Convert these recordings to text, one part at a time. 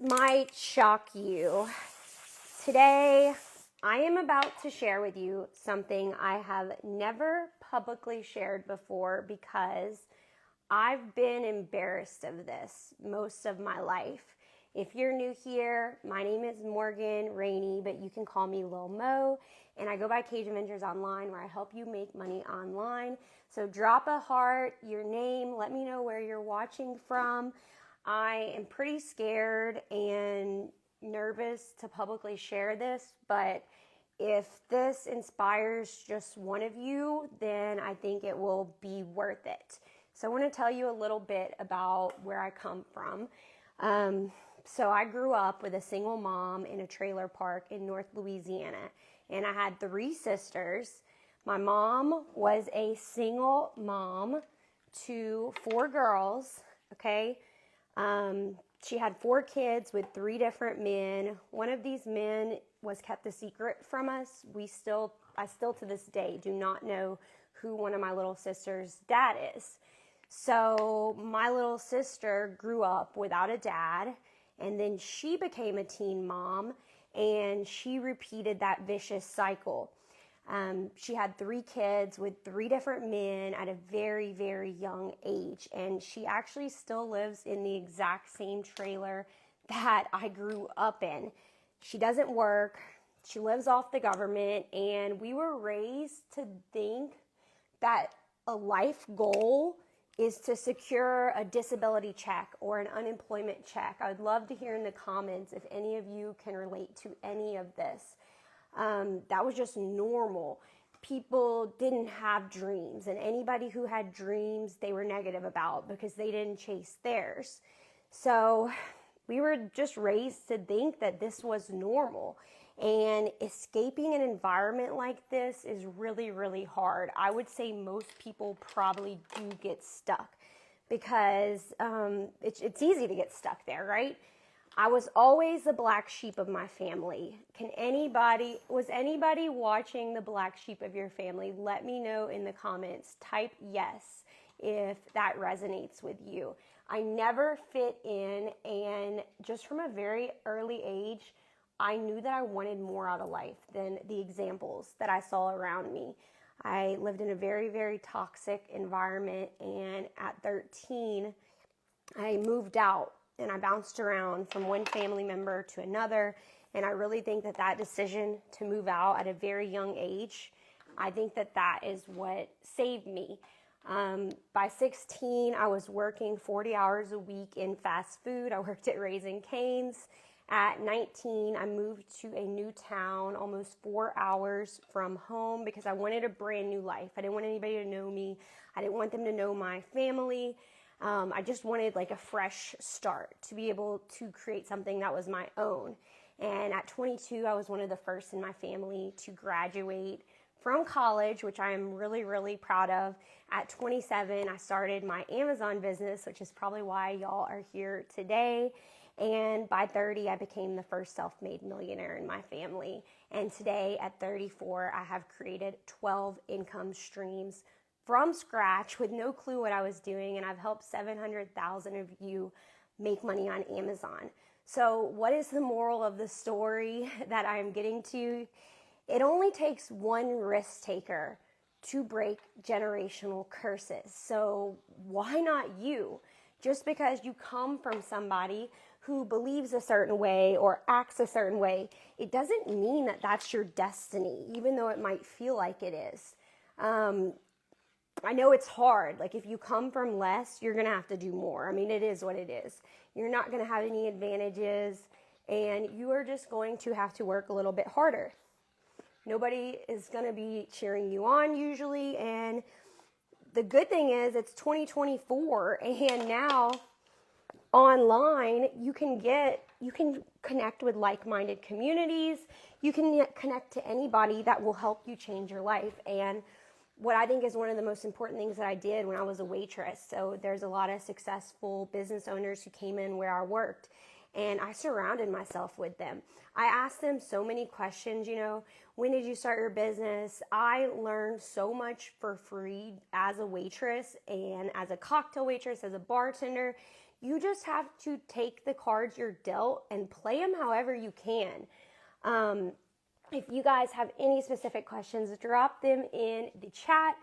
might shock you. Today, I am about to share with you something I have never publicly shared before because I've been embarrassed of this most of my life. If you're new here, my name is Morgan Rainey, but you can call me Lil Mo, and I go by Cajun Ventures Online, where I help you make money online. So drop a heart, your name, let me know where you're watching from. I am pretty scared and nervous to publicly share this, but if this inspires just one of you, then I think it will be worth it. So I want to tell you a little bit about where I come from. So I grew up with a single mom in a trailer park in North Louisiana, and I had 3 sisters. My mom was a single mom to 4 girls, okay? She had 4 kids with 3 different men. One of these men was kept a secret from us. I still to this day do not know who one of my little sister's dad is. So my little sister grew up without a dad, and then she became a teen mom, and she repeated that vicious cycle. She had 3 kids with 3 different men at a very, very young age. And she actually still lives in the exact same trailer that I grew up in. She doesn't work. She lives off the government. And we were raised to think that a life goal is to secure a disability check or an unemployment check. I would love to hear in the comments if any of you can relate to any of this. That was just normal. People didn't have dreams, and anybody who had dreams, they were negative about because they didn't chase theirs. So we were just raised to think that this was normal, and escaping an environment like this is really, really hard. I would say most people probably do get stuck because it's easy to get stuck there, right? I was always the black sheep of my family. Was anybody watching the black sheep of your family? Let me know in the comments. Type yes if that resonates with you. I never fit in, and just from a very early age, I knew that I wanted more out of life than the examples that I saw around me. I lived in a very, very toxic environment, and at 13, I moved out. And I bounced around from one family member to another. And I really think that that decision to move out at a very young age, I think that that is what saved me. By 16, I was working 40 hours a week in fast food. I worked at Raising Cane's. At 19, I moved to a new town, almost 4 hours from home, because I wanted a brand new life. I didn't want anybody to know me. I didn't want them to know my family. I just wanted like a fresh start to be able to create something that was my own. And at 22, I was one of the first in my family to graduate from college, which I am really, really proud of. At 27, I started my Amazon business, which is probably why y'all are here today. And by 30, I became the first self-made millionaire in my family. And today at 34, I have created 12 income streams from scratch with no clue what I was doing, and I've helped 700,000 of you make money on Amazon. So what is the moral of the story that I'm getting to? It only takes one risk taker to break generational curses. So why not you? Just because you come from somebody who believes a certain way or acts a certain way, it doesn't mean that that's your destiny, even though it might feel like it is. I know it's hard. Like if you come from less, you're going to have to do more. I mean, it is what it is. You're not going to have any advantages, and you are just going to have to work a little bit harder. Nobody is going to be cheering you on usually, and the good thing is it's 2024, and now online you can connect with like-minded communities. You can connect to anybody that will help you change your life. And what I think is one of the most important things that I did when I was a waitress. So there's a lot of successful business owners who came in where I worked, and I surrounded myself with them. I asked them so many questions, when did you start your business? I learned so much for free as a waitress and as a cocktail waitress, as a bartender, You just have to take the cards you're dealt and play them however you can. If you guys have any specific questions, drop them in the chat.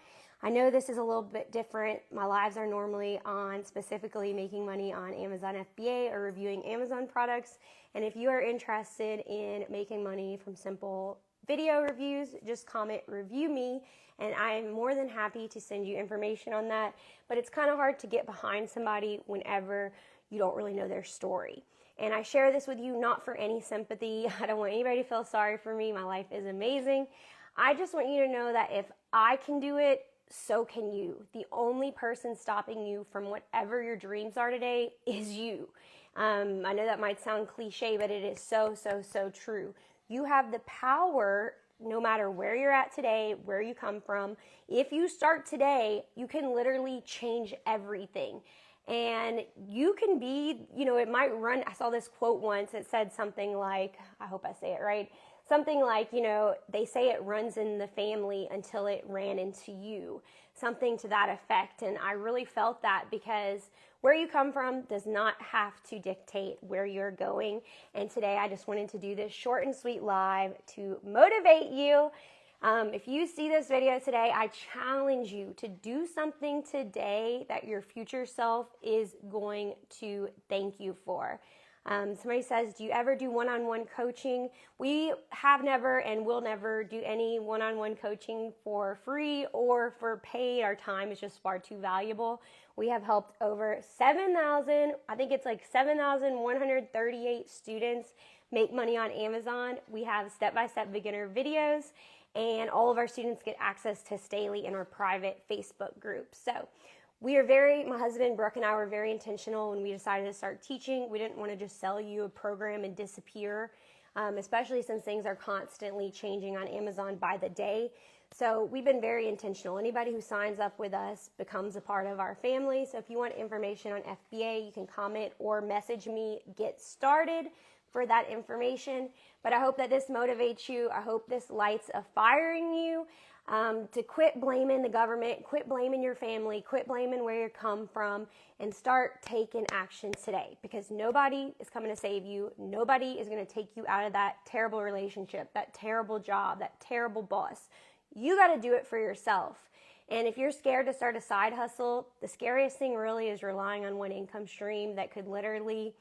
I know this is a little bit different. My lives are normally on specifically making money on Amazon FBA or reviewing Amazon products. And if you are interested in making money from simple video reviews, just comment review me, and I am more than happy to send you information on that. But it's kind of hard to get behind somebody whenever you don't really know their story. And I share this with you not for any sympathy. I don't want anybody to feel sorry for me. My life is amazing. I just want you to know that if I can do it, so can you. The only person stopping you from whatever your dreams are today is you. I know that might sound cliche, but it is so, so, so true. You have the power, no matter where you're at today, where you come from. If you start today, you can literally change everything. And you can be, it might run. I saw this quote once. It said something like, I hope I say it right. Something like, they say it runs in the family until it ran into you. Something to that effect. And I really felt that because where you come from does not have to dictate where you're going. And today I just wanted to do this short and sweet live to motivate you. If you see this video today, I challenge you to do something today that your future self is going to thank you for. Somebody says, do you ever do one-on-one coaching? We have never and will never do any one-on-one coaching for free or for paid. Our time is just far too valuable. We have helped over 7,138 students make money on Amazon. We have step-by-step beginner videos, and all of our students get access to Staley in our private Facebook group. So my husband, Brooke, and I were very intentional when we decided to start teaching. We didn't want to just sell you a program and disappear, especially since things are constantly changing on Amazon by the day. So we've been very intentional. Anybody who signs up with us becomes a part of our family. So if you want information on FBA, you can comment or message me, get started for that information. But I hope that this motivates you. I hope this lights a fire in you. To quit blaming the government, quit blaming your family, quit blaming where you come from, and start taking action today, because nobody is coming to save you. Nobody is going to take you out of that terrible relationship, that terrible job, that terrible boss. You got to do it for yourself. And if you're scared to start a side hustle, the scariest thing really is relying on one income stream that could literally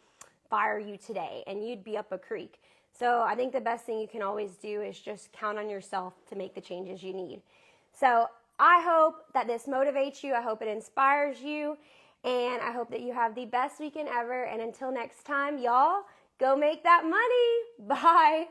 fire you today, and you'd be up a creek. So I think the best thing you can always do is just count on yourself to make the changes you need. So I hope that this motivates you. I hope it inspires you. And I hope that you have the best weekend ever. And until next time, y'all, go make that money. Bye.